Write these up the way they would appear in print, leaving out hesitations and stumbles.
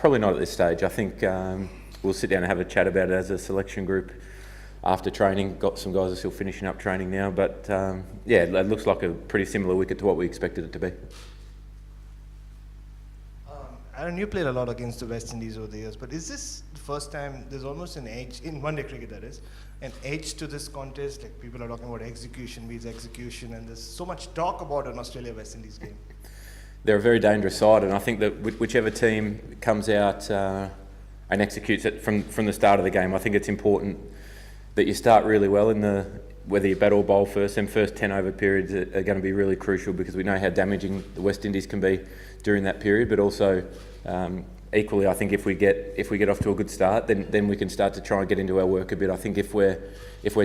Probably not at this stage. I think we'll sit down and have a chat about it as a selection group after training. Got some guys are still finishing up training now, but yeah, it looks like a pretty similar wicket to what we expected it to be. Aaron, you played a lot against the West Indies over the years, but is this the first time there's almost an edge, in one-day cricket that is, an edge to this contest? Like, people are talking about execution beats execution, and there's so much talk about an Australia-West Indies game. They're a very dangerous side, and I think that whichever team comes out and executes it from the start of the game, I think it's important that you start really well in whether you bat or bowl first. Them first 10 over periods are going to be really crucial, because we know how damaging the West Indies can be during that period. But also, equally, I think if we get off to a good start, then we can start to try and get into our work a bit. I think if we're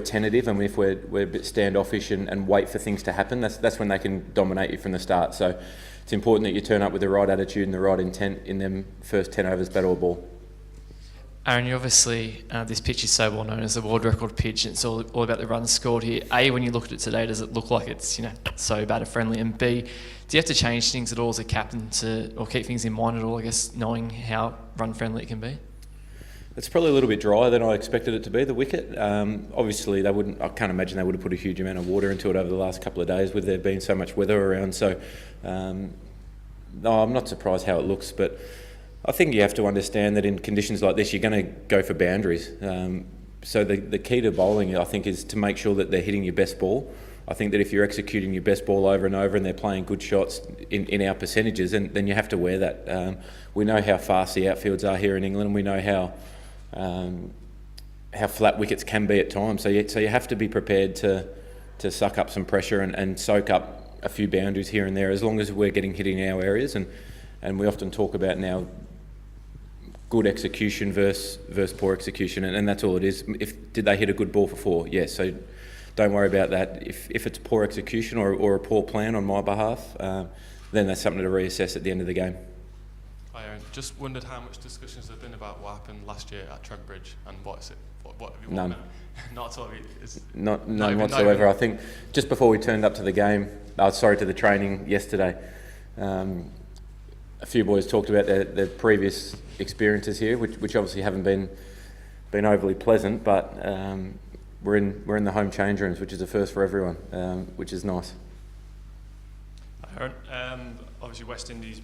tentative and if we're a bit standoffish and wait for things to happen, that's when they can dominate you from the start. So it's important that you turn up with the right attitude and the right intent in them first 10 overs, bat or ball. Aaron, you obviously, this pitch is so well known as a world record pitch, and it's all about the runs scored here. A, when you look at it today, does it look like it's so batter friendly? And B, do you have to change things at all as a captain or keep things in mind at all, I guess, knowing how run friendly it can be? It's probably a little bit drier than I expected it to be, the wicket. Obviously, I can't imagine they would have put a huge amount of water into it over the last couple of days with there being so much weather around. So, no, I'm not surprised how it looks, but I think you have to understand that in conditions like this, you're going to go for boundaries. So the key to bowling, I think, is to make sure that they're hitting your best ball. I think that if you're executing your best ball over and over and they're playing good shots in our percentages, then you have to wear that. We know how fast the outfields are here in England. We know how flat wickets can be at times. So you have to be prepared to suck up some pressure and soak up a few boundaries here and there, as long as we're getting hit in our areas. And we often talk about now good execution versus poor execution, and that's all it is. Did they hit a good ball for 4? Yes. So don't worry about that. If it's poor execution or a poor plan on my behalf, then that's something to reassess at the end of the game. Hi Aaron, just wondered how much discussions there have been about what happened last year at Tregbridge, and what is it? What have you None. Not at all. None whatsoever. I think just before we turned up to the game, to the training yesterday, a few boys talked about their previous experiences here, which obviously haven't been overly pleasant, but we're in the home change rooms, which is a first for everyone, which is nice. Aaron, obviously West Indies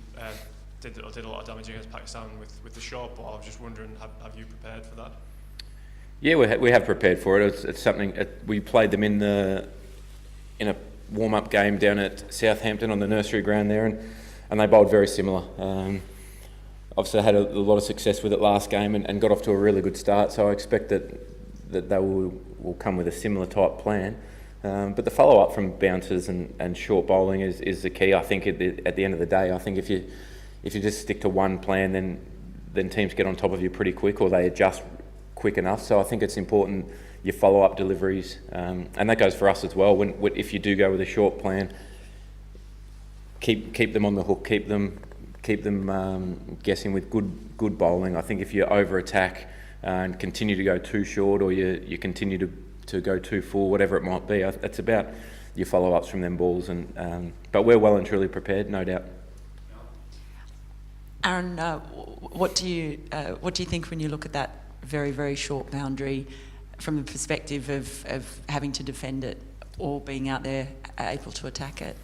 did a lot of damage against Pakistan with the short ball. I was just wondering, have you prepared for that? Yeah, we have prepared for it. It's something we played them in a warm-up game down at Southampton on the nursery ground there, and they bowled very similar. Obviously, I had a lot of success with it last game and got off to a really good start. So I expect that they will come with a similar type plan. But the follow-up from bouncers and short bowling is the key. I think at the end of the day, I think if you just stick to one plan, then teams get on top of you pretty quick, or they adjust quick enough. So I think it's important your follow-up deliveries, and that goes for us as well. If you do go with a short plan, keep them on the hook, keep them guessing with good bowling. I think if you over attack and continue to go too short, or you continue to go too full, whatever it might be, it's about your follow ups from them balls. But we're well and truly prepared, no doubt. Aaron, what do you think when you look at that very, very short boundary from the perspective of having to defend it or being out there able to attack it?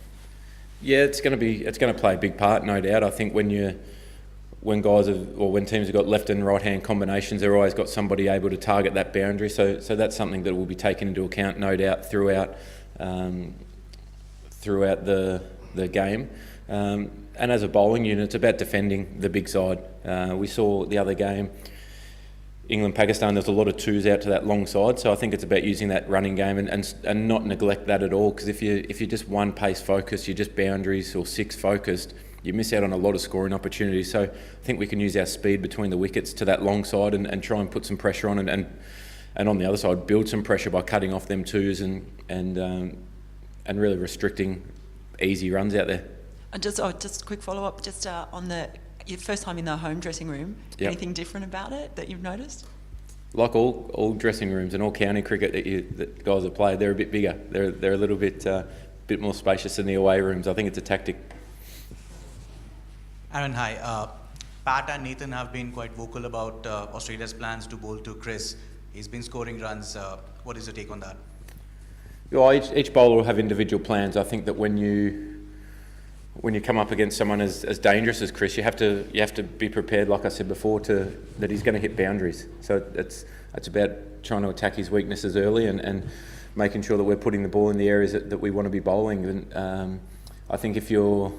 Yeah, it's going to play a big part, no doubt. I think when teams have got left and right hand combinations, they've always got somebody able to target that boundary. So that's something that will be taken into account, no doubt, throughout the game. And as a bowling unit, it's about defending the big side. We saw the other game, England-Pakistan, there's a lot of twos out to that long side, so I think it's about using that running game and not neglect that at all, because if you're just one pace focused, you're just boundaries or six focused, you miss out on a lot of scoring opportunities. So I think we can use our speed between the wickets to that long side and try and put some pressure on it, and on the other side build some pressure by cutting off them twos and really restricting easy runs out there. Just a quick follow-up, on your first time in the home dressing room, Yep. Anything different about it that you've noticed? Like all dressing rooms and all county cricket that guys have played, they're a bit bigger. They're a little bit more spacious than the away rooms. I think it's a tactic. Aaron, hi. Pat and Nathan have been quite vocal about Australia's plans to bowl to Chris. He's been scoring runs. What is your take on that? Well, each bowler will have individual plans. I think that when you come up against someone as dangerous as Chris, you have to be prepared, like I said before, that he's going to hit boundaries. So it's about trying to attack his weaknesses early and making sure that we're putting the ball in the areas that we want to be bowling. And I think if you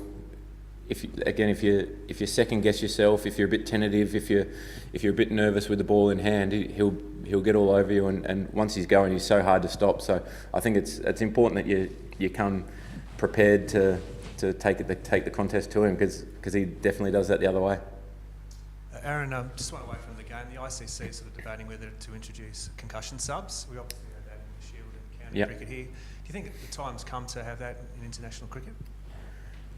second guess yourself, if you're a bit tentative, if you're a bit nervous with the ball in hand, he'll get all over you. And once he's going, he's so hard to stop. So I think it's important that you come prepared to take the contest to him, because he definitely does that the other way. Aaron, just one away from the game, the ICC is sort of debating whether to introduce concussion subs. We obviously had that in the Shield and county cricket here. Do you think the time's come to have that in international cricket?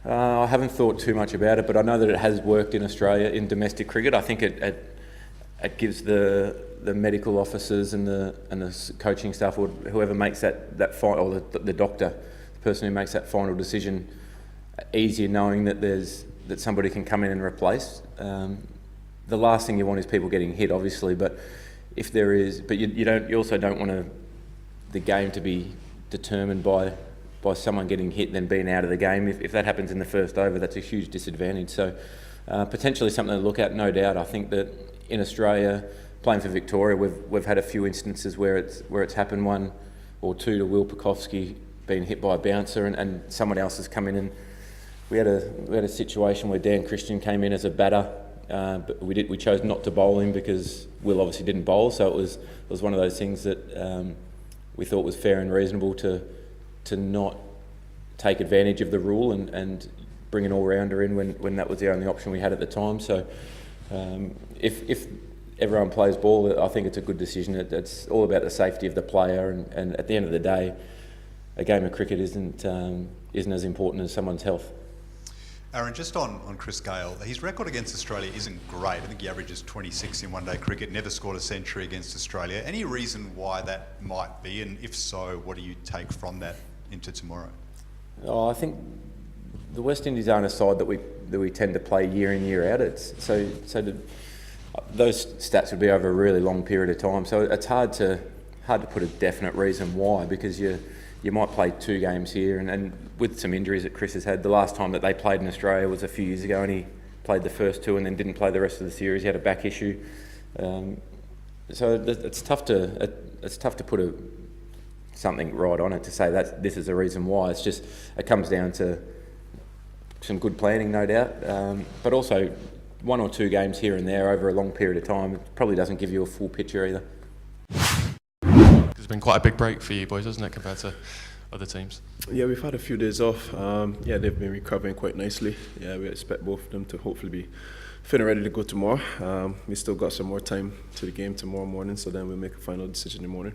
I haven't thought too much about it, but I know that it has worked in Australia in domestic cricket. I think it gives the medical officers and the coaching staff, or whoever makes that final, or the doctor, the person who makes that final decision, easier knowing that somebody can come in and replace. The last thing you want is people getting hit, obviously, but if there is, but you also don't want the game to be determined by someone getting hit then being out of the game. If that happens in the first over, that's a huge disadvantage. So potentially something to look at, no doubt. I think that in Australia, playing for Victoria, we've had a few instances where it's happened, 1 or 2 to Will Pukovski being hit by a bouncer, and someone else has come in, and we had a situation where Dan Christian came in as a batter, but we chose not to bowl him because Will obviously didn't bowl. So it was one of those things that we thought was fair and reasonable to not take advantage of the rule and bring an all-rounder in when that was the only option we had at the time. So if everyone plays ball, I think it's a good decision. It's all about the safety of the player, and at the end of the day, a game of cricket isn't as important as someone's health. Aaron, just on Chris Gayle, his record against Australia isn't great. I think he averages 26 in one-day cricket, never scored a century against Australia. Any reason why that might be, and if so, what do you take from that into tomorrow? Oh, I think the West Indies aren't a side that we tend to play year in, year out. Those stats would be over a really long period of time. So it's hard to put a definite reason why, because you might play 2 games here, and with some injuries that Chris has had, the last time that they played in Australia was a few years ago, and he played the first 2 and then didn't play the rest of the series. He had a back issue, so it's tough to put something right on it to say that this is the reason why. It comes down to some good planning, no doubt, but also 1 or 2 games here and there over a long period of time. It probably doesn't give you a full picture either. It's been quite a big break for you boys, hasn't it, compared to other teams? Yeah, we've had a few days off. They've been recovering quite nicely. Yeah, we expect both of them to hopefully be fit and ready to go tomorrow. We still got some more time to the game tomorrow morning, so then we'll make a final decision in the morning.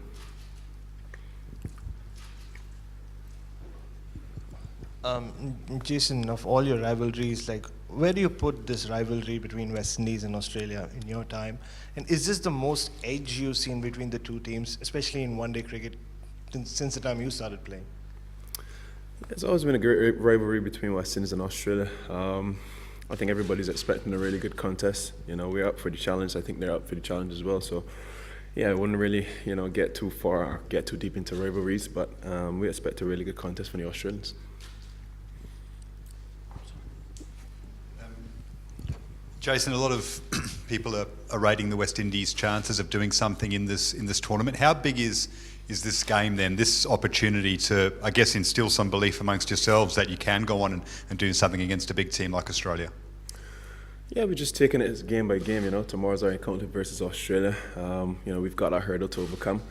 Jason, of all your rivalries, where do you put this rivalry between West Indies and Australia in your time? And is this the most edge you've seen between the two teams, especially in one-day cricket, since the time you started playing? It's always been a great rivalry between West Indies and Australia. I think everybody's expecting a really good contest. We're up for the challenge. I think they're up for the challenge as well. So, yeah, I wouldn't really, get too far or get too deep into rivalries, but we expect a really good contest from the Australians. Jason, a lot of people are rating the West Indies' chances of doing something in this tournament. How big is this game then, this opportunity to, I guess, instill some belief amongst yourselves that you can go on and do something against a big team like Australia? Yeah, we're just taking it as game by game. Tomorrow's our encounter versus Australia. We've got our hurdle to overcome.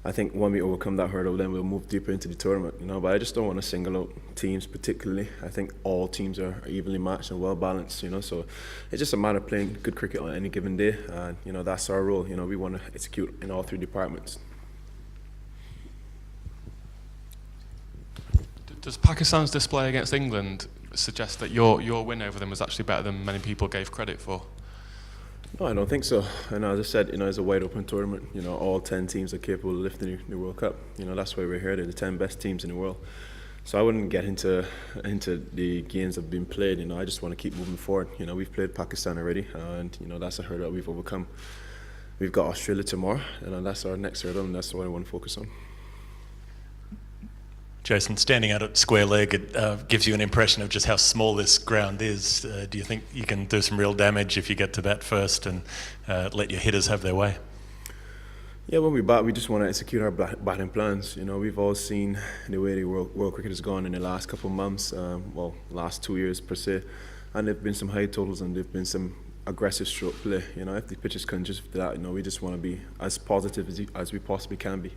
I think when we overcome that hurdle, then we'll move deeper into the tournament. But I just don't want to single out teams particularly. I think all teams are evenly matched and well balanced. So it's just a matter of playing good cricket on any given day, and that's our role. We want to execute in all 3 departments. Does Pakistan's display against England suggest that your win over them was actually better than many people gave credit for? No, I don't think so. And as I said, it's a wide open tournament. All 10 teams are capable of lifting the World Cup. That's why we're here. They're the 10 best teams in the world. So I wouldn't get into the games that have been played. I just want to keep moving forward. We've played Pakistan already, and that's a hurdle that we've overcome. We've got Australia tomorrow, and that's our next hurdle, and that's what I want to focus on. Jason, standing out at square leg, it gives you an impression of just how small this ground is. Do you think you can do some real damage if you get to bat first and let your hitters have their way? Yeah, when we bat, we just want to execute our batting plans. We've all seen the way the world cricket has gone in the last couple of months, last 2 years per se, and there've been some high totals and there've been some aggressive stroke play. If the pitch is conducive to that, we just want to be as positive as we possibly can be.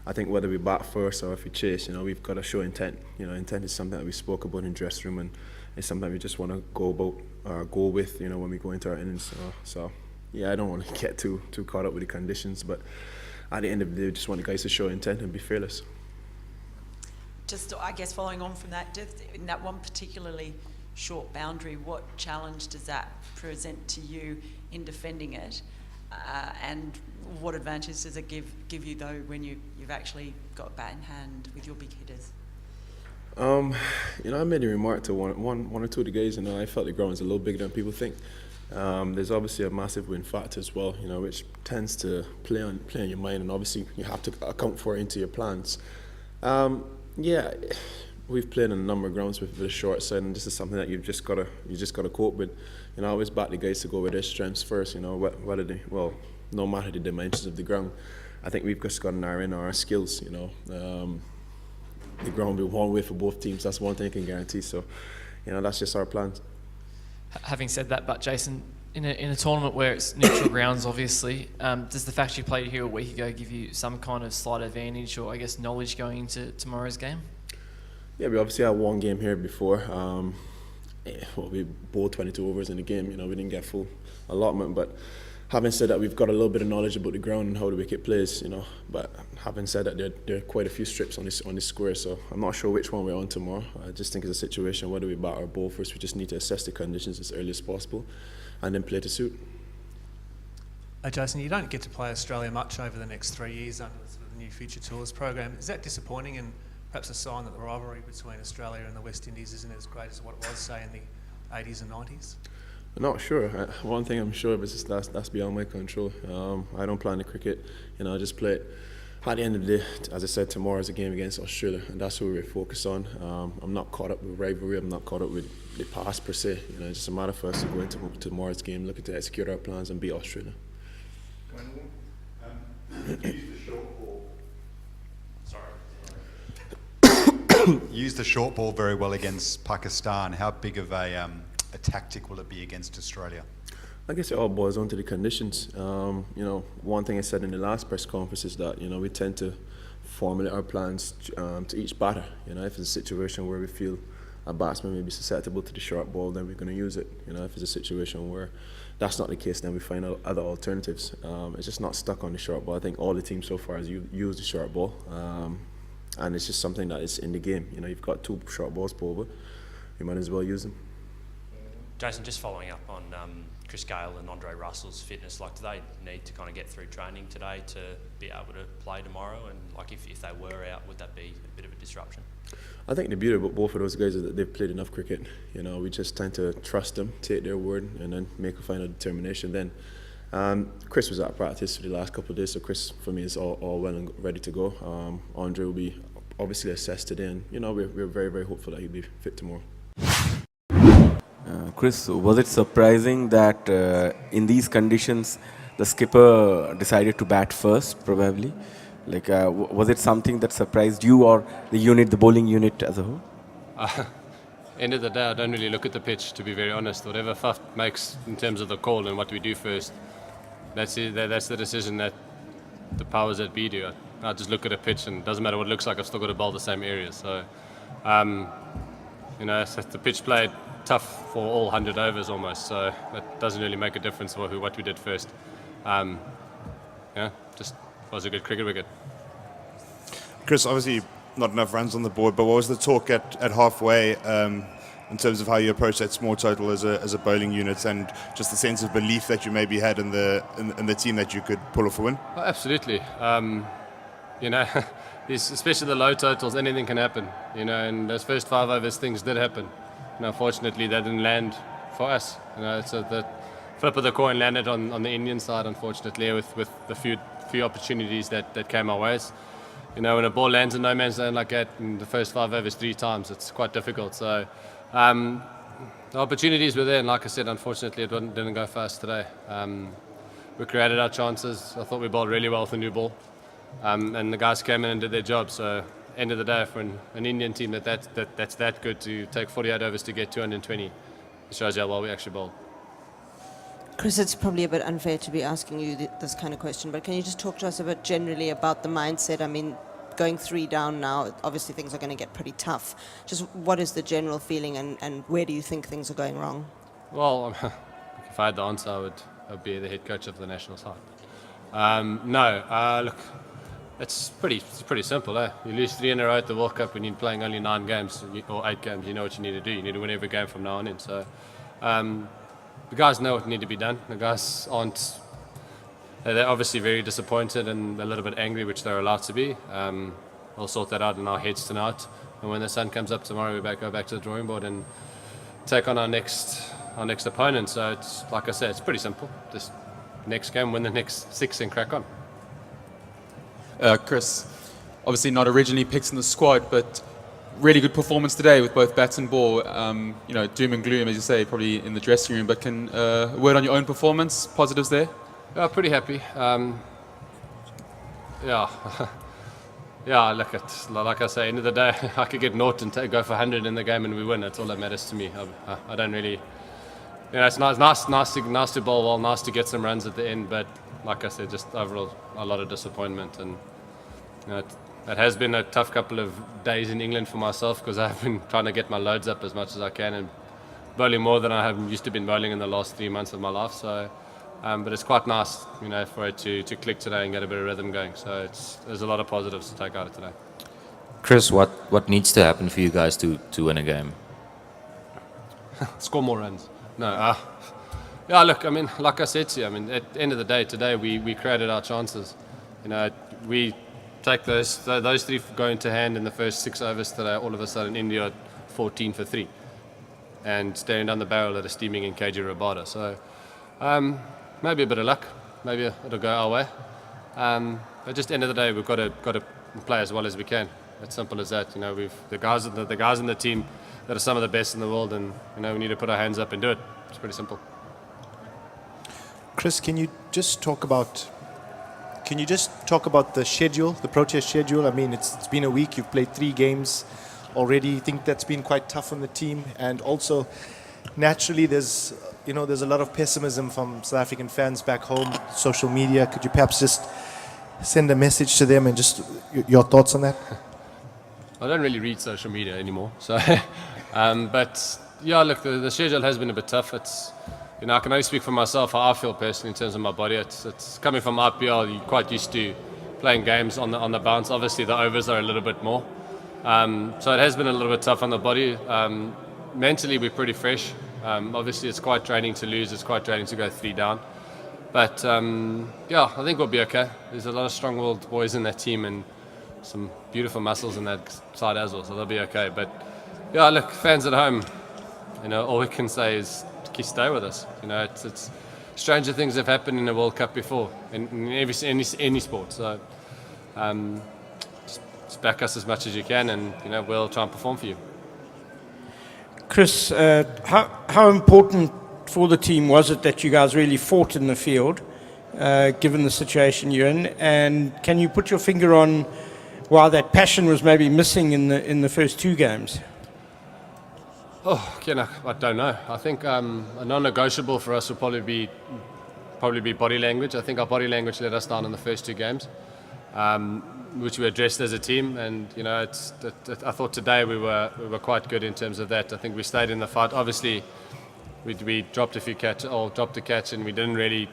I think whether we bat first or if we chase, we've got to show intent. Intent is something that we spoke about in dressing room, and it's something we just want to go with, when we go into our innings. So yeah, I don't want to get too caught up with the conditions, but at the end of the day, we just want the guys to show intent and be fearless. Just, I guess, following on from that, in that one particularly short boundary, what challenge does that present to you in defending it? And what advantage does it give you, though, when you've actually got bat in hand with your big hitters? I made a remark to one or two of the guys, and I felt the ground was a little bigger than people think. There's obviously a massive wind factor as well, which tends to play on your mind, and obviously you have to account for it into your plans. Yeah, we've played on a number of grounds with the short side, and this is something that you just gotta cope with. I always back the guys to go with their strengths first. No matter the dimensions of the ground, I think we've just got to narrow in our skills. The ground will be one way for both teams. That's one thing I can guarantee. So, that's just our plans. Having said that, but Jason, in a tournament where it's neutral grounds, obviously, does the fact you played here a week ago give you some kind of slight advantage, or I guess knowledge going into tomorrow's game? Yeah, we obviously had one game here before. We bowled 22 overs in the game. We didn't get full allotment, but having said that, we've got a little bit of knowledge about the ground and how the wicket plays. But having said that, there are quite a few strips on this square, so I'm not sure which one we're on tomorrow. I just think it's a situation whether we bat or bowl first. We just need to assess the conditions as early as possible, and then play to suit. Jason, you don't get to play Australia much over the next 3 years under the sort of new Future Tours program. Is that disappointing, and perhaps a sign that the rivalry between Australia and the West Indies isn't as great as what it was, say, in the 80s and 90s? I'm not sure. One thing I'm sure of is that's beyond my control. I don't plan the cricket. I just play it. At the end of the day, as I said, tomorrow is a game against Australia, and that's what we're focused on. I'm not caught up with rivalry. I'm not caught up with the past per se. It's just a matter for us to go into tomorrow's game, looking to execute our plans and beat Australia. Used the short ball very well against Pakistan. How big of a tactic will it be against Australia? I guess it all boils down to the conditions. One thing I said in the last press conference is that we tend to formulate our plans to each batter. If it's a situation where we feel a batsman may be susceptible to the short ball, then we're going to use it. If it's a situation where that's not the case, then we find out other alternatives. It's just not stuck on the short ball. I think all the teams so far has used the short ball. And it's just something that is in the game. You've got two short balls per over. You might as well use them. Jason, just following up on Chris Gayle and Andre Russell's fitness, do they need to kind of get through training today to be able to play tomorrow? And if they were out, would that be a bit of a disruption? I think the beauty about both of those guys is that they've played enough cricket. We just tend to trust them, take their word, and then make a final determination then. Chris was at practice for the last couple of days, so Chris for me is all well and ready to go. Andre will be obviously assessed today, and we're very, very hopeful that he'll be fit tomorrow. Chris, was it surprising that in these conditions the skipper decided to bat first, probably? Was it something that surprised you or the bowling unit as a whole? End of the day, I don't really look at the pitch, to be very honest. Whatever Faf makes in terms of the call and what we do first, that's it. That's the decision that the powers that be do. I just look at a pitch, and it doesn't matter what it looks like, I've still got to bowl the same area. So, so the pitch played tough for all 100 overs almost, so that doesn't really make a difference what we did first. Just was a good cricket wicket. Chris, obviously not enough runs on the board, but what was the talk at halfway in terms of how you approach that small total as a bowling unit, and just the sense of belief that you maybe had in the team that you could pull off a win? Oh, absolutely. especially the low totals, anything can happen. In those first 5 overs, things did happen. And unfortunately, that didn't land for us. So the flip of the coin landed on the Indian side, unfortunately, with the few opportunities that came our ways. When a ball lands in no man's land like that in the first 5 overs 3 times, it's quite difficult. So the opportunities were there, and like I said, unfortunately, it didn't go fast today. We created our chances. I thought we bowled really well with the new ball, and the guys came in and did their job. So end of the day, for an Indian team that's that good to take 48 overs to get 220, it shows you how well we actually bowled. Chris, it's probably a bit unfair to be asking you this kind of question, but can you just talk to us a bit generally about the mindset? I mean, going 3 down now, obviously things are going to get pretty tough. Just what is the general feeling, and where do you think things are going wrong? Well, if I had the answer, I'd be the head coach of the national side. Look, it's pretty simple. You lose 3 in a row at the World Cup when you're playing only 9 games or 8 games. You know what you need to do. You need to win every game from now on in. So the guys know what needs to be done. The guys aren't. They're obviously very disappointed and a little bit angry, which they're allowed to be. We'll sort that out in our heads tonight. And when the sun comes up tomorrow, we go back to the drawing board and take on our next opponent. So it's like I said, it's pretty simple. Just next game, win the next 6 and crack on. Chris, obviously not originally picked in the squad, but really good performance today with both bats and ball. Doom and gloom, as you say, probably in the dressing room. But can a word on your own performance? Positives there? Yeah, pretty happy. Look, like I say, end of the day, I could get 0 and go for 100 in the game and we win. That's all that matters to me. I don't really. It's nice to bowl well, nice to get some runs at the end, but like I said, just overall a lot of disappointment, and it has been a tough couple of days in England for myself because I've been trying to get my loads up as much as I can and bowling more than I have used to been bowling in the last 3 months of my life. So, but it's quite nice, for it to click today and get a bit of rhythm going. So there's a lot of positives to take out of today. Chris, what needs to happen for you guys to win a game? Score more runs. No. Look, like I said to you, at the end of the day, today we created our chances. We take those 3 go into hand in the first 6 overs today. All of a sudden, India 14 for 3 and staring down the barrel at a steaming in KG Rabada. So maybe a bit of luck. Maybe it'll go our way. But just at the end of the day, we've got to play as well as we can. It's simple as that. We've the guys in the team that are some of the best in the world, and we need to put our hands up and do it. It's pretty simple. Chris, can you just talk about the schedule, the Proteas schedule? It's been a week. You've played 3 games already. You think that's been quite tough on the team, and also naturally there's a lot of pessimism from South African fans back home, social media. Could you perhaps just send a message to them and just your thoughts on that? I don't really read social media anymore, so but yeah, look, the schedule has been a bit tough. It's I can only speak for myself, how I feel personally in terms of my body. It's coming from IPL, you're quite used to playing games on the bounce. Obviously, the overs are a little bit more, so it has been a little bit tough on the body. Mentally, we're pretty fresh. Obviously, it's quite draining to lose. It's quite draining to go 3 down. But I think we'll be okay. There's a lot of strong-willed boys in that team and some beautiful muscles in that side as well, so they'll be okay. But yeah, look, fans at home, all we can say is stay with us. It's stranger things have happened in the World Cup before in any sport. So just back us as much as you can, and we'll try and perform for you. Chris, how important for the team was it that you guys really fought in the field, given the situation you're in? And can you put your finger on why that passion was maybe missing in the first 2 games? I don't know. I think a non-negotiable for us will probably be body language. I think our body language let us down in the first 2 games, which we addressed as a team. And I thought today we were quite good in terms of that. I think we stayed in the fight. Obviously, we dropped dropped a catch, and we didn't really.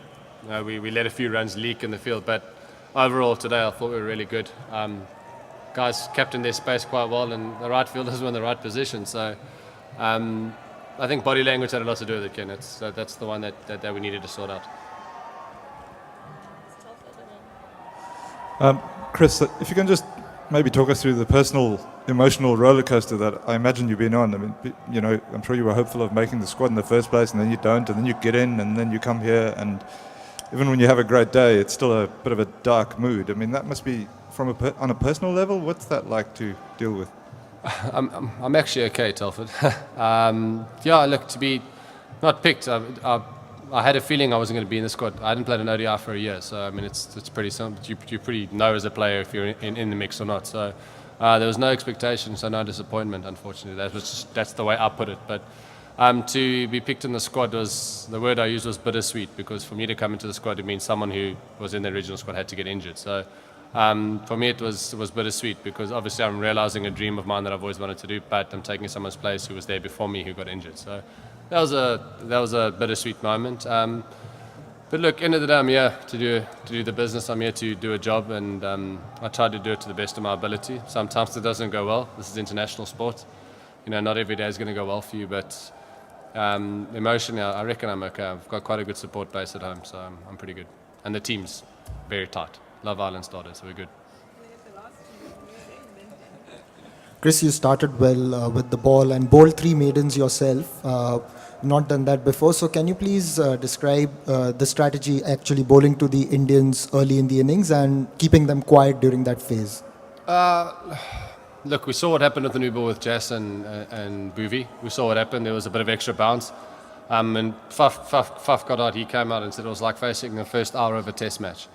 We let a few runs leak in the field. But overall today, I thought we were really good. Guys captained their space quite well, and the right fielders were in the right position. So. I think body language had a lot to do with it, Ken. That's the one that we needed to sort out. Chris, if you can just maybe talk us through the personal, emotional roller coaster that I imagine you've been on. I mean, you know, I'm sure you were hopeful of making the squad in the first place, and then you don't, and then you get in, and then you come here, and even when you have a great day, it's still a bit of a dark mood. I mean, that must be, on a personal level, what's that like to deal with? I'm actually okay, Telford. Yeah, look, to be not picked, I had a feeling I wasn't going to be in the squad. I hadn't played an ODI for a year, so I mean it's pretty simple. You pretty know as a player if you're in the mix or not. So there was no expectation, so no disappointment. Unfortunately, that's the way I put it. But to be picked in the squad the word I used was bittersweet, because for me to come into the squad it means someone who was in the original squad had to get injured. So for me it was bittersweet, because obviously I'm realizing a dream of mine that I've always wanted to do, but I'm taking someone's place who was there before me who got injured. So that was a bittersweet moment. But look, end of the day, I'm here to do the business. I'm here to do a job, and I try to do it to the best of my ability. Sometimes it doesn't go well. This is international sport. You know, not every day is going to go well for you, but emotionally, I reckon I'm okay. I've got quite a good support base at home, so I'm pretty good. And the team's very tight. Love Island started, so we're good. Chris, you started well with the ball and bowled 3 maidens yourself. Not done that before. So can you please describe the strategy actually bowling to the Indians early in the innings and keeping them quiet during that phase? Look, we saw what happened with the new ball with Jas and Boovie. We saw what happened. There was a bit of extra bounce. And Faf got out. He came out and said it was like facing the first hour of a test match.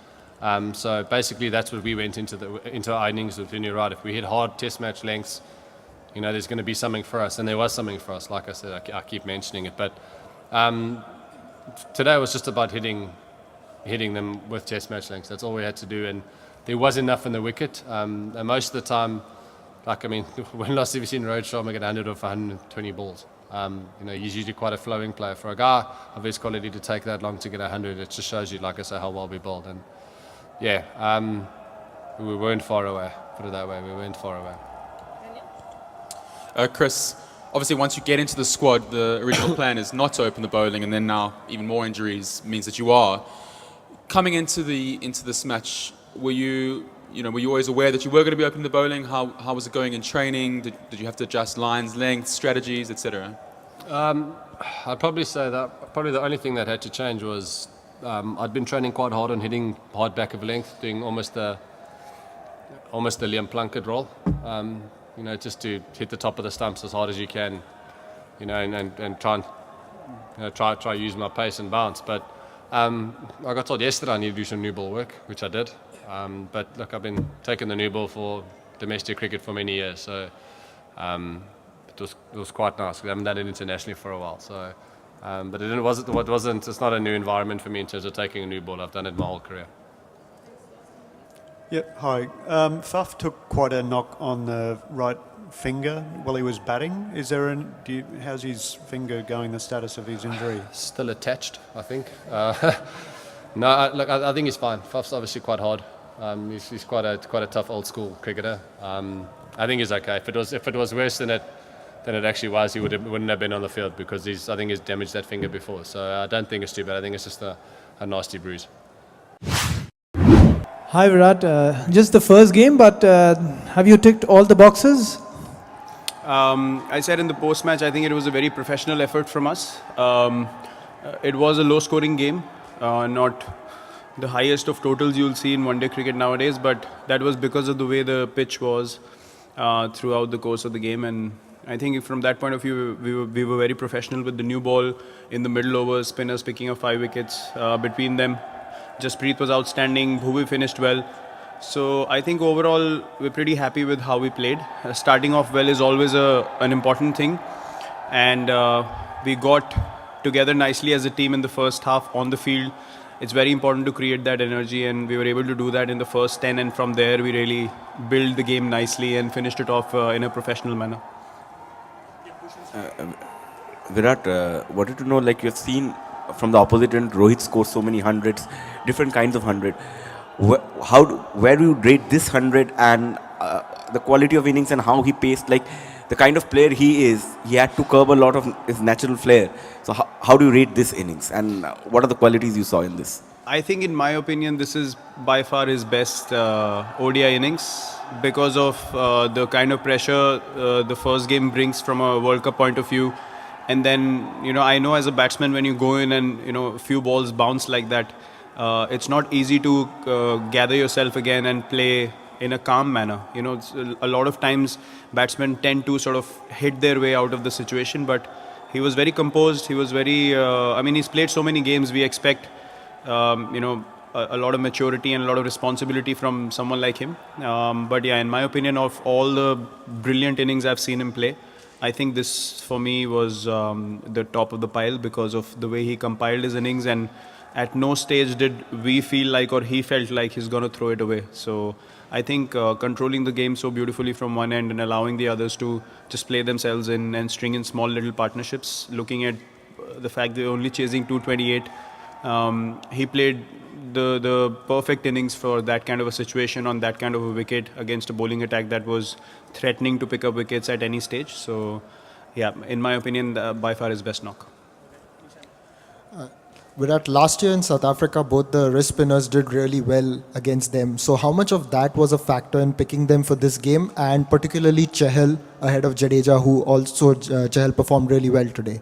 So basically that's what we went into our innings with. You're right. If we hit hard test match lengths, you know, there's going to be something for us, and there was something for us. Like I said, I keep mentioning it, but today was just about hitting them with test match lengths. That's all we had to do, and there was enough in the wicket. And most of the time, like, I mean, when last have you seen Rohit Sharma get 100 off 120 balls? You know, he's usually quite a flowing player. For a guy of his quality to take that long to get 100, it just shows you, like I say, how well we bowled. And yeah, we weren't far away. Put it that way, we weren't far away. Chris, obviously once you get into the squad, the original plan is not to open the bowling, and then now even more injuries means that you are. Coming into this match, were you always aware that you were going to be opening the bowling? How was it going in training? Did you have to adjust lines, lengths, strategies, etc.? I'd probably say that probably the only thing that had to change was I'd been training quite hard on hitting hard back of length, doing almost the Liam Plunkett roll. You know, just to hit the top of the stumps as hard as you can, you know, and try use my pace and bounce. But I got told yesterday I need to do some new ball work, which I did. But look, I've been taking the new ball for domestic cricket for many years, so it was quite nice. We haven't done it internationally for a while, so but it's not a new environment for me in terms of taking a new ball. I've done it my whole career. Yep, hi. Faf took quite a knock on the right finger while he was batting. How's his finger going, the status of his injury? Still attached, I think. No, look, I think he's fine. Faf's obviously quite hard. He's quite a tough old school cricketer. I think he's okay. If it was worse than it actually was, he wouldn't have been on the field, because I think he's damaged that finger before. So I don't think it's too bad. I think it's just a nasty bruise. Hi Virat, just the first game, but have you ticked all the boxes? I said in the post-match, I think it was a very professional effort from us. It was a low-scoring game, not the highest of totals you'll see in one-day cricket nowadays, but that was because of the way the pitch was throughout the course of the game. And I think from that point of view, we were very professional with the new ball in the middle overs, spinners picking up 5 wickets between them. Jasprit was outstanding, Bhuvi finished well. So I think overall we're pretty happy with how we played. Starting off well is always an important thing, and we got together nicely as a team in the first half on the field. It's very important to create that energy, and we were able to do that in the first 10, and from there we really built the game nicely and finished it off in a professional manner. Virat, wanted to know, like you've seen from the opposite end, Rohit scored so many hundreds, different kinds of 100. Where do you rate this 100 and the quality of innings and how he paced? Like the kind of player he is, he had to curb a lot of his natural flair. So how do you rate this innings, and what are the qualities you saw in this? I think, in my opinion, this is by far his best ODI innings because of the kind of pressure the first game brings from a World Cup point of view. And then, I know as a batsman, when you go in and, a few balls bounce like that, it's not easy to gather yourself again and play in a calm manner. A lot of times batsmen tend to sort of hit their way out of the situation, but he was very composed. He was very, he's played so many games. We expect a lot of maturity and a lot of responsibility from someone like him. But yeah, in my opinion, of all the brilliant innings I've seen him play, I think this for me was the top of the pile because of the way he compiled his innings, and at no stage did we feel like, or he felt like, he's going to throw it away. So I think controlling the game so beautifully from one end and allowing the others to just play themselves in and string in small little partnerships, looking at the fact they're only chasing 228, he played the perfect innings for that kind of a situation on that kind of a wicket against a bowling attack that was threatening to pick up wickets at any stage. So, yeah, in my opinion, by far his best knock. Virat, last year in South Africa, both the wrist spinners did really well against them. So how much of that was a factor in picking them for this game, and particularly Chahal ahead of Jadeja, who also Chahal performed really well today?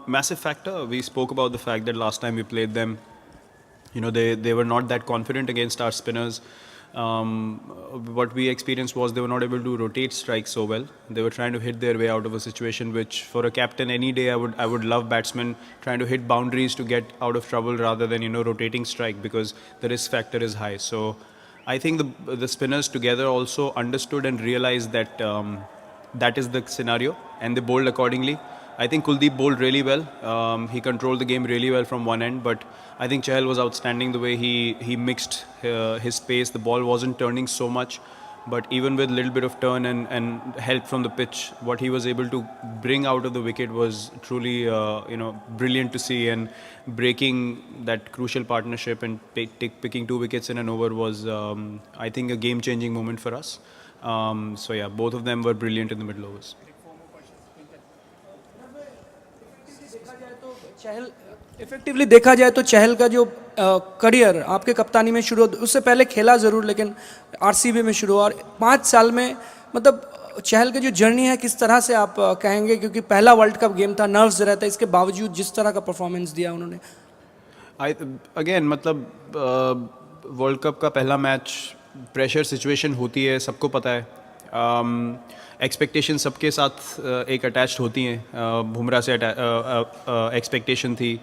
Massive factor. We spoke about the fact that last time we played them, they were not that confident against our spinners. What we experienced was they were not able to rotate strikes so well. They were trying to hit their way out of a situation which, for a captain, any day I would love batsmen trying to hit boundaries to get out of trouble rather than rotating strike, because the risk factor is high. So I think the spinners together also understood and realized that that is the scenario, and they bowled accordingly. I think Kuldeep bowled really well. He controlled the game really well from one end, but I think Chahal was outstanding the way he mixed his pace. The ball wasn't turning so much, but even with a little bit of turn and help from the pitch, what he was able to bring out of the wicket was truly brilliant to see. And breaking that crucial partnership and picking 2 wickets in an over was, I think, a game-changing moment for us. So yeah, both of them were brilliant in the middle overs. Chahal effectively देखा जाए तो चहल का जो career आपके कप्तानी में शुरू, उससे पहले खेला ज़रूर लेकिन आरसीबी में शुरू, और 5 साल में मतलब चहल की जो जर्नी है किस तरह से आप कहेंगे, क्योंकि पहला वर्ल्ड कप गेम था, नर्व्स रहता है, इसके बावजूद जिस तरह का परफॉर्मेंस दिया उन्होंने. अगेन मतलब वर्ल्ड कप का पहला मैच, प्रेशर सिचुएशन होती है, सबको पता है. एक्सपेक्टेशन सबके साथ एक अटैच्ड होती हैं. बुमराह से एक्सपेक्टेशन थी,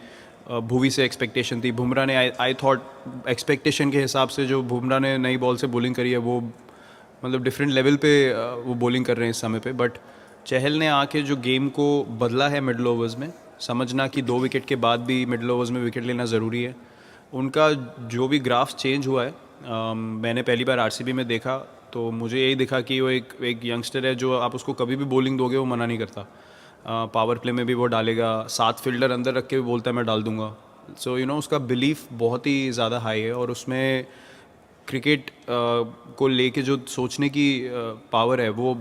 भुवी से एक्सपेक्टेशन थी. बुमराह ने आई थॉट एक्सपेक्टेशन के हिसाब से जो बुमराह ने नई बॉल से बॉलिंग करी है वो मतलब डिफरेंट लेवल पे वो बॉलिंग कर रहे हैं इस समय पे. बट चहल ने आके जो गेम को बदला है मिडल ओवर्स में, समझना कि 2 विकेट के बाद भी मिडल ओवर्स में विकेट लेना ज़रूरी है. उनका जो भी ग्राफ चेंज हुआ है, मैंने पहली बार आरसीबी में देखा तो मुझे यही दिखा कि वो एक यंगस्टर है जो आप उसको कभी भी बॉलिंग दोगे वो मना नहीं करता. पावर प्ले में भी वो डालेगा, 7 फील्डर अंदर रख के भी बोलता है मैं डाल दूंगा. सो उसका बिलीफ बहुत ही ज़्यादा हाई है, और उसमें क्रिकेट को लेके जो सोचने की पावर है वो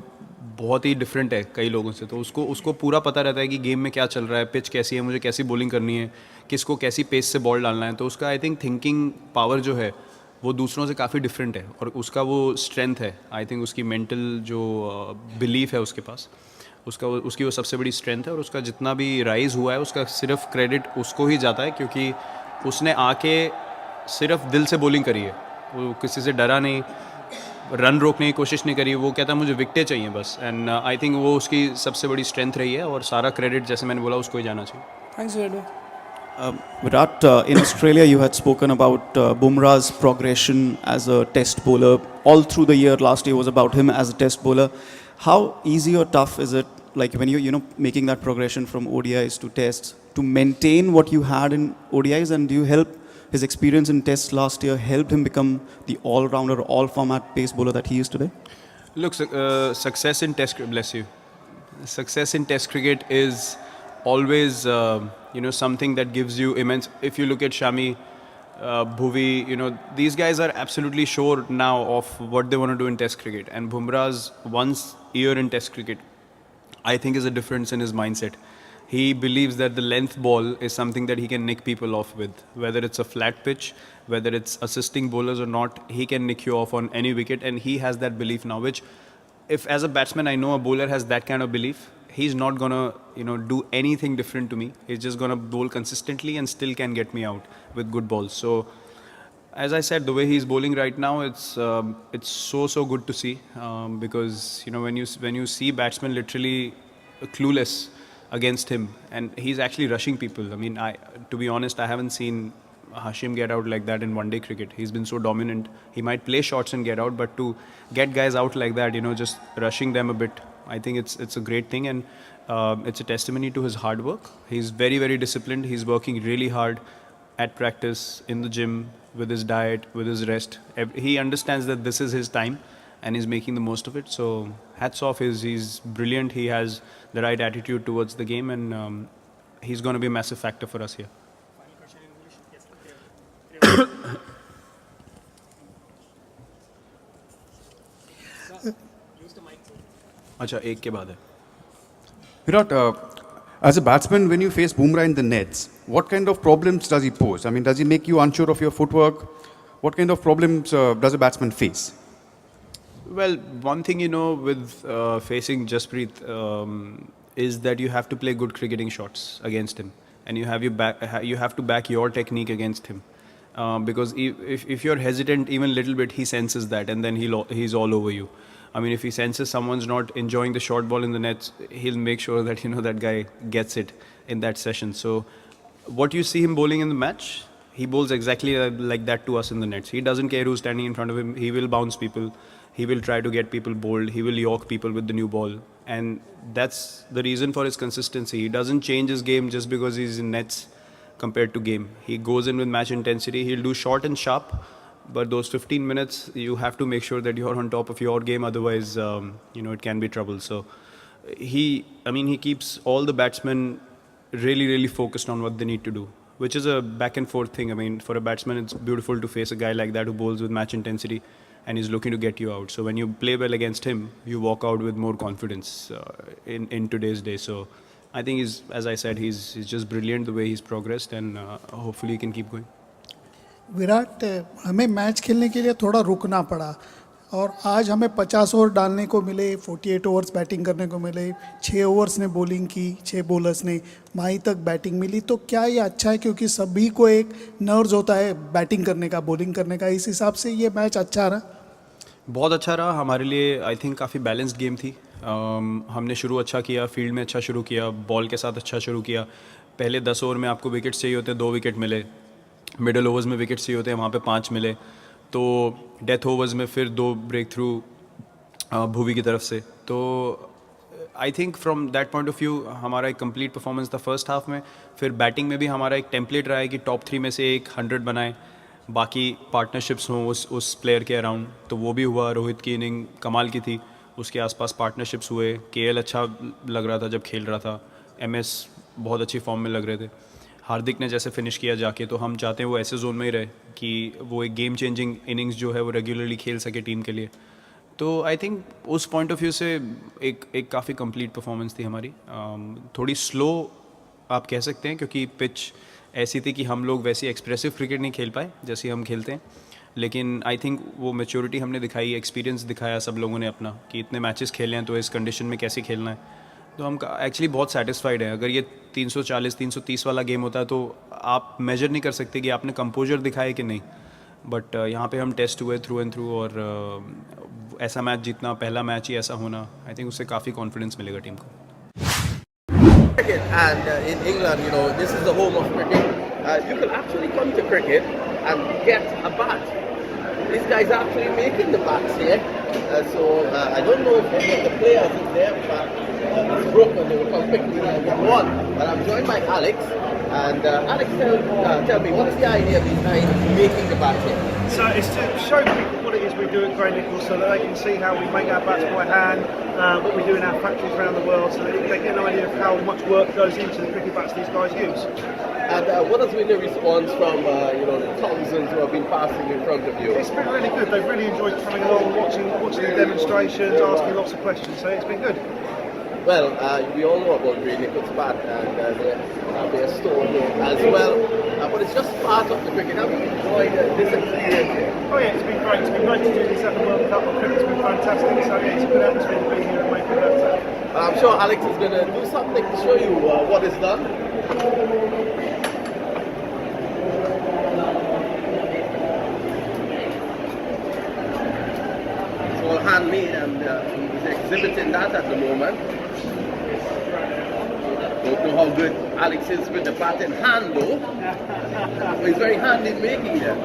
बहुत ही डिफरेंट है कई लोगों से. तो उसको पूरा पता रहता है कि गेम में क्या चल रहा है, पिच कैसी है, मुझे कैसी बॉलिंग करनी है, किसको कैसी पेस से बॉल डालना है. तो उसका आई थिंक थिंकिंग पावर जो है वो दूसरों से काफ़ी डिफरेंट है, और उसका वो स्ट्रेंथ है. आई थिंक उसकी मेंटल जो बिलीफ है उसके पास, उसकी वो सबसे बड़ी स्ट्रेंथ है. और उसका जितना भी राइज़ हुआ है उसका सिर्फ क्रेडिट उसको ही जाता है, क्योंकि उसने आके सिर्फ दिल से बॉलिंग करी है. वो किसी से डरा नहीं, रन रोकने की कोशिश नहीं करी. वो कहता मुझे विकेटें चाहिए बस. एंड आई थिंक वो उसकी सबसे बड़ी स्ट्रेंथ रही है, और सारा क्रेडिट जैसे मैंने बोला उसको ही जाना चाहिए. Thanks very. Virat, in Australia you had spoken about Bumrah's progression as a test bowler. All through the year, last year was about him as a test bowler. How easy or tough is it, like when you're making that progression from ODIs to tests, to maintain what you had in ODIs, and do you help his experience in tests last year helped him become the all-rounder, all-format pace bowler that he is today? Look, success in test, bless you. Success in test cricket is always something that gives you immense. If you look at Shami, Bhuvi, these guys are absolutely sure now of what they want to do in test cricket. And Bumrah's 1 year in test cricket I think is a difference in his mindset. He believes that the length ball is something that he can nick people off with. Whether it's a flat pitch, whether it's assisting bowlers or not, he can nick you off on any wicket, and he has that belief now, which if as a batsman I know a bowler has that kind of belief, he's not gonna do anything different to me. He's just gonna bowl consistently and still can get me out with good balls. So as I said, the way he's bowling right now, it's so good to see, because when you see batsmen literally clueless against him, and he's actually rushing people. I mean, to be honest, I haven't seen Hashim get out like that in one-day cricket. He's been so dominant. He might play shots and get out, but to get guys out like that, just rushing them a bit, I think it's a great thing, and it's a testimony to his hard work. He's very, very disciplined. He's working really hard at practice, in the gym, with his diet, with his rest. He understands that this is his time, and he's making the most of it. So hats off, he's brilliant. He has the right attitude towards the game, and he's going to be a massive factor for us here. अच्छा एक के बाद है. Virat, as a batsman, when you face Bumrah in the nets, what kind of problems does he pose? I mean, does he make you unsure of your footwork? What kind of problems does a batsman face? Well, one thing with facing Jasprit is that you have to play good cricketing shots against him, and you have to back your technique against him, because if you're hesitant even a little bit, he senses that, and then he's all over you. I mean, if he senses someone's not enjoying the short ball in the nets, he'll make sure that that guy gets it in that session. So what you see him bowling in the match, he bowls exactly like that to us in the nets. He doesn't care who's standing in front of him. He will bounce people. He will try to get people bowled. He will york people with the new ball. And that's the reason for his consistency. He doesn't change his game just because he's in nets compared to game. He goes in with match intensity. He'll do short and sharp, but those 15 minutes, you have to make sure that you're on top of your game. Otherwise, it can be trouble. So he keeps all the batsmen really, really focused on what they need to do, which is a back and forth thing. I mean, for a batsman, it's beautiful to face a guy like that who bowls with match intensity and is looking to get you out. So when you play well against him, you walk out with more confidence in today's day. So I think as I said, he's just brilliant the way he's progressed, and hopefully he can keep going. Virat, हमें match खेलने के लिए थोड़ा रुकना पड़ा, और आज हमें 50 ओवर डालने को मिले, 48 ओवर्स बैटिंग करने को मिले, 6 ओवर्स ने बॉलिंग की, 6 बॉलर्स ने, माही तक बैटिंग मिली. तो क्या ये अच्छा है, क्योंकि सभी को एक नर्व्स होता है बैटिंग करने का, बॉलिंग करने का, इस हिसाब से ये मैच अच्छा रहा? बहुत अच्छा रहा हमारे लिए. आई थिंक काफ़ी बैलेंस्ड गेम थी. हमने शुरू अच्छा किया, फील्ड में अच्छा शुरू किया, बॉल के साथ अच्छा शुरू किया. पहले 10 ओवर में आपको विकेट्स चाहिए होते, 2 विकेट मिले. मिडल ओवर्स में विकेट्स चाहिए होते हैं, वहाँ पे 5 मिले. तो डेथ ओवर्स में फिर 2 ब्रेक थ्रू भुवी की तरफ से. तो I think from that point of view हमारा एक कंप्लीट परफॉर्मेंस था फर्स्ट हाफ में. फिर बैटिंग में भी हमारा एक टेम्पलेट रहा है कि टॉप 3 में से एक 100 बनाए, बाकी पार्टनरशिप्स हों उस प्लेयर के अराउंड. तो वो भी हुआ. रोहित की इनिंग कमाल की थी, उसके आसपास पार्टनरशिप्स हुए. केएल अच्छा लग रहा था जब खेल रहा था. एमएस बहुत अच्छी फॉर्म में लग रहे थे. हार्दिक ने जैसे फिनिश किया जाके, तो हम चाहते हैं वो ऐसे जोन में ही रहे कि वो एक गेम चेंजिंग इनिंग्स जो है वो रेगुलरली खेल सके टीम के लिए. तो आई थिंक उस पॉइंट ऑफ व्यू से एक काफ़ी कंप्लीट परफॉर्मेंस थी हमारी. थोड़ी स्लो आप कह सकते हैं, क्योंकि पिच ऐसी थी कि हम लोग वैसी एक्सप्रेसिव क्रिकेट नहीं खेल पाए जैसे हम खेलते हैं. लेकिन आई थिंक वो मैच्योरिटी हमने दिखाई, एक्सपीरियंस दिखाया सब लोगों ने अपना, कि इतने मैचेस खेले हैं तो इस कंडीशन में कैसे खेलना है. तो हम एक्चुअली बहुत सेटिस्फाइड हैं. अगर ये 340-330 वाला गेम होता तो आप मेजर नहीं कर सकते कि आपने कंपोजर दिखाया कि नहीं. बट यहाँ पे हम टेस्ट हुए थ्रू एंड थ्रू, और ऐसा मैच जीतना, पहला मैच ही ऐसा होना, आई थिंक उससे काफ़ी कॉन्फिडेंस मिलेगा टीम को. And in England, this is the home of cricket. You can actually come to cricket and get a bat. These guys are actually making the bats here. So I don't know if any of the players is there, but it's broken. They will come quickly and get one. But I'm joined by Alex. And Alex, tell me, what is the idea behind making the bat here? So it's to show people what it is we do at Grey Nichols, so that they can see how we make our bats by hand, what we do in our factories around the world, so that they get an idea of how much work goes into the cricket bats these guys use. And what has been the response from the thousands who have been passing in front of you? It's been really good. They've really enjoyed coming along, watching the demonstrations, asking lots of questions. So it's been good. Well, we all know about Ray Nichols' bat, and their store here as well. But it's just part of the cricket. Have you enjoyed this experience here? Oh yeah, it's been great. It's been great to do this at the World Cup. Cricket's been fantastic. So yeah, it's a good atmosphere to be here and make it better. I'm sure Alex is going to do something to show you what is done. It's all handmade, and he's exhibiting that at the moment. Don't know how good Alex is with the bat in hand though. He's very handy in making it.